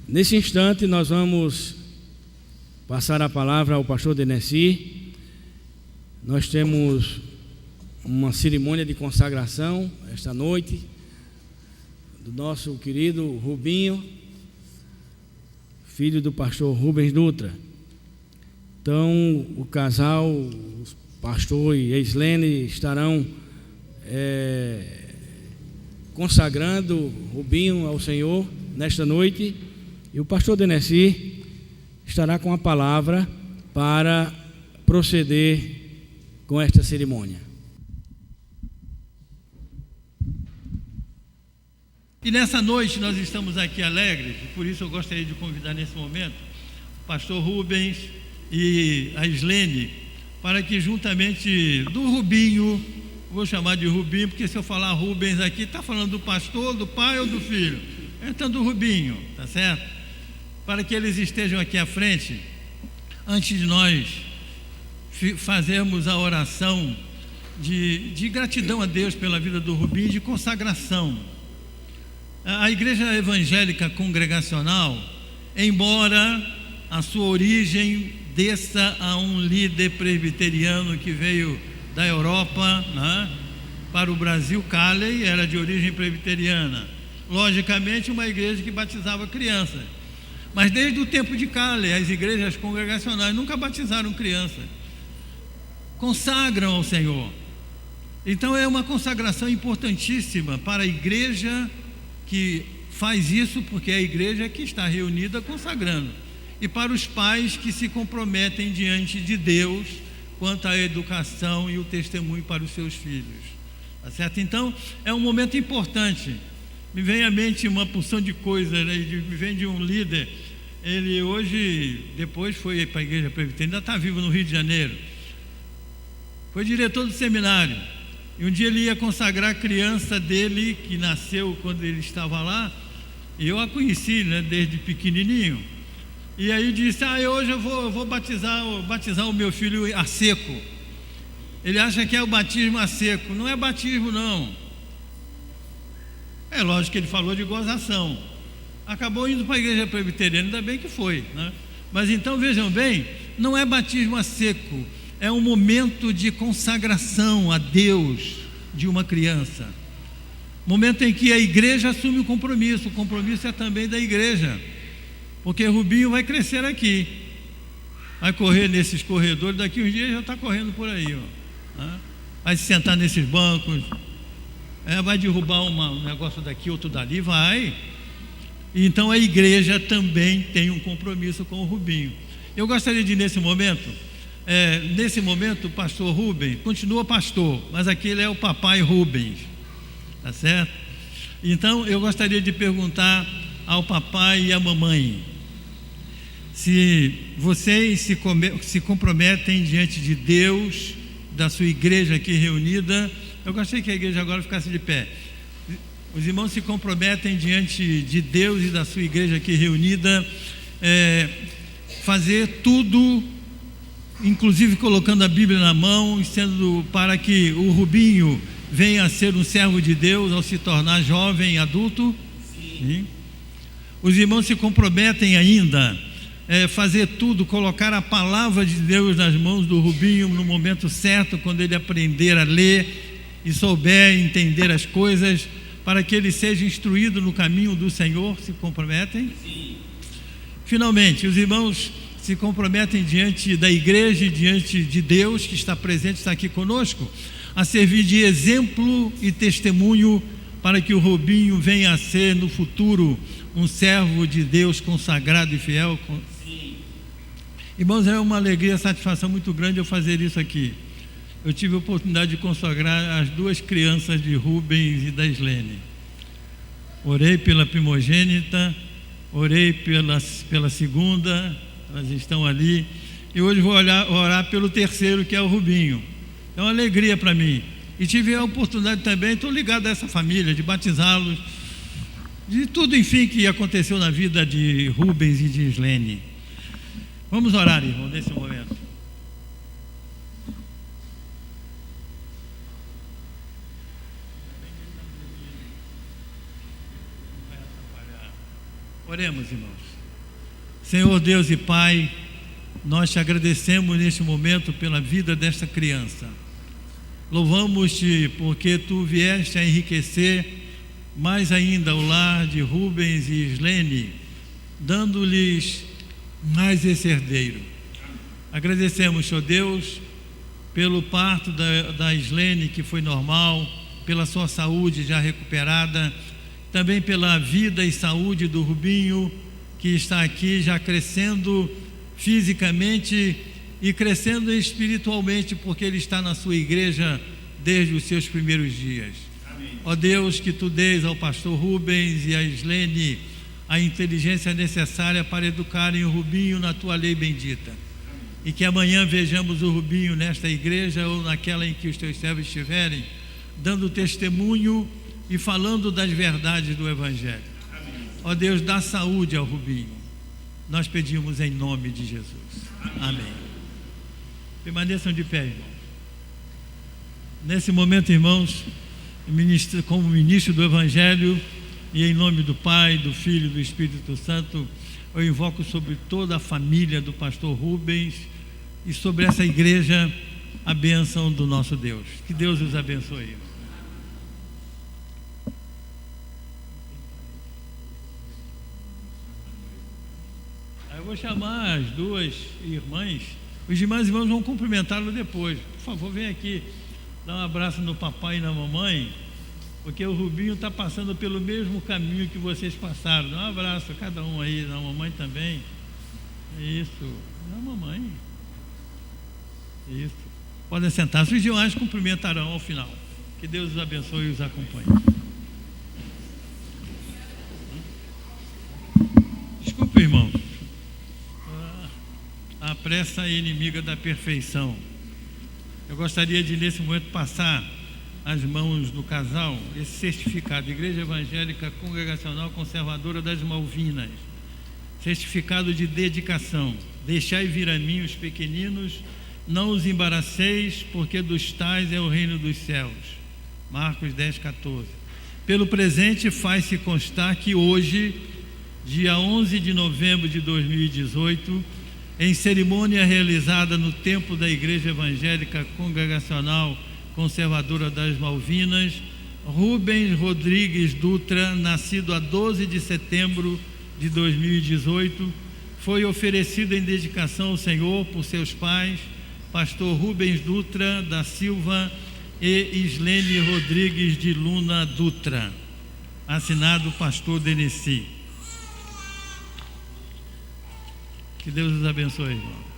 Nesse instante nós vamos passar a palavra ao pastor Deneci. Nós temos uma cerimônia de consagração esta noite do nosso querido Rubinho, filho do pastor Rubens Dutra. Então o casal, o pastor e a Islene estarão consagrando Rubinho ao Senhor nesta noite, e o pastor Deneci estará com a palavra para proceder com esta cerimônia. E nessa noite nós estamos aqui alegres, e por isso eu gostaria de convidar nesse momento o pastor Rubens e a Islene, para que juntamente do Rubinho, vou chamar de Rubinho, porque se eu falar Rubens aqui, está falando do pastor, do pai ou do filho? Então do Rubinho, tá certo? Para que eles estejam aqui à frente, antes de nós fazermos a oração de gratidão a Deus pela vida do Rubinho, de consagração. A Igreja Evangélica Congregacional, embora a sua origem desça a um líder presbiteriano que veio da Europa, né, para o Brasil, Calley era de origem presbiteriana, logicamente uma igreja que batizava crianças, mas desde o tempo de Calley as igrejas congregacionais nunca batizaram crianças, consagram ao Senhor. Então é uma consagração importantíssima para a igreja que faz isso, porque é a igreja que está reunida consagrando, e para os pais que se comprometem diante de Deus quanto à educação e o testemunho para os seus filhos, tá certo? Então é um momento importante. Me vem à mente uma porção de coisas, né? Me vem de um líder, ele hoje, depois foi para a igreja presbiteriana, ainda está vivo no Rio de Janeiro, foi diretor do seminário, e um dia ele ia consagrar a criança dele, que nasceu quando ele estava lá, e eu a conheci, né, desde pequenininho. E aí disse: hoje eu vou batizar o meu filho a seco. Ele acha que é o batismo a seco. Não é batismo, não. É lógico que ele falou de gozação. Acabou indo para a igreja presbiteriana, ainda bem que foi, né? Mas então vejam bem, não é batismo a seco, é um momento de consagração a Deus de uma criança. Momento em que a igreja assume o compromisso é também da igreja. Porque Rubinho vai crescer aqui, vai correr nesses corredores, daqui uns dias já está correndo por aí, ó, né? Vai se sentar nesses bancos, vai derrubar um negócio daqui, outro dali, vai. Então a igreja também tem um compromisso com o Rubinho. Eu gostaria de, nesse momento, o pastor Rubens continua pastor, mas aquele é o papai Rubens, tá certo? Então eu gostaria de perguntar ao papai e à mamãe, se vocês se comprometem diante de Deus, da sua igreja aqui reunida. Eu gostaria que a igreja agora ficasse de pé. Os irmãos se comprometem diante de Deus e da sua igreja aqui reunida, fazer tudo, inclusive colocando a Bíblia na mão, sendo para que o Rubinho venha a ser um servo de Deus ao se tornar jovem, adulto. Sim. Os irmãos se comprometem ainda fazer tudo, colocar a palavra de Deus nas mãos do Rubinho no momento certo, quando ele aprender a ler e souber entender as coisas, para que ele seja instruído no caminho do Senhor. Se comprometem? Sim. Finalmente, os irmãos se comprometem diante da igreja e diante de Deus, que está presente, está aqui conosco, a servir de exemplo e testemunho para que o Rubinho venha a ser no futuro um servo de Deus consagrado e fiel. Sim. Irmãos, é uma alegria, satisfação muito grande eu fazer isso aqui. Eu tive a oportunidade de consagrar as duas crianças de Rubens e da Islene. Orei pela primogênita, orei pela segunda, elas estão ali, e hoje vou orar pelo terceiro, que é o Rubinho. É uma alegria para mim. E tive a oportunidade também, estou ligado a essa família, de batizá-los, de tudo, enfim, que aconteceu na vida de Rubens e de Islene. Vamos orar, irmão, nesse momento. Oremos, irmãos. Senhor Deus e Pai, nós te agradecemos neste momento pela vida desta criança. Louvamos-te porque tu vieste a enriquecer mais ainda o lar de Rubens e Islene, dando-lhes mais esse herdeiro. Agradecemos, Senhor Deus, pelo parto da Islene, que foi normal, pela sua saúde já recuperada, também pela vida e saúde do Rubinho, que está aqui já crescendo fisicamente e crescendo espiritualmente, porque ele está na sua igreja desde os seus primeiros dias. Ó Deus, que tu dês ao pastor Rubens e a Islene a inteligência necessária para educarem o Rubinho na tua lei bendita. E que amanhã vejamos o Rubinho nesta igreja ou naquela em que os teus servos estiverem, dando testemunho e falando das verdades do Evangelho. Ó Deus, dá saúde ao Rubinho. Nós pedimos em nome de Jesus. Amém. Permaneçam de pé, irmãos. Nesse momento, irmãos, como ministro do Evangelho, e em nome do Pai, do Filho e do Espírito Santo, eu invoco sobre toda a família do pastor Rubens e sobre essa igreja a bênção do nosso Deus. Que Deus os abençoe. Eu vou chamar as duas irmãs. Os demais irmãos vão cumprimentá-lo depois. Por favor, vem aqui, dá um abraço no papai e na mamãe, porque o Rubinho está passando pelo mesmo caminho que vocês passaram. Dá um abraço a cada um aí, na mamãe também. Isso, na mamãe. Isso. Podem sentar-se. Os demais cumprimentarão ao final. Que Deus os abençoe e os acompanhe. Desculpe, irmão. A pressa é inimiga da perfeição. Eu gostaria de, nesse momento, passar às mãos do casal esse certificado: Igreja Evangélica Congregacional Conservadora das Malvinas, certificado de dedicação. Deixai vir a mim os pequeninos, não os embaraceis, porque dos tais é o reino dos céus. Marcos 10:14. Pelo presente faz-se constar que hoje, dia 11 de novembro de 2018, em cerimônia realizada no templo da Igreja Evangélica Congregacional Conservadora das Malvinas, Rubens Rodrigues Dutra, nascido a 12 de setembro de 2018, foi oferecido em dedicação ao Senhor por seus pais, pastor Rubens Dutra da Silva e Islene Rodrigues de Luna Dutra. Assinado pastor Deneci. Que Deus os abençoe, irmão.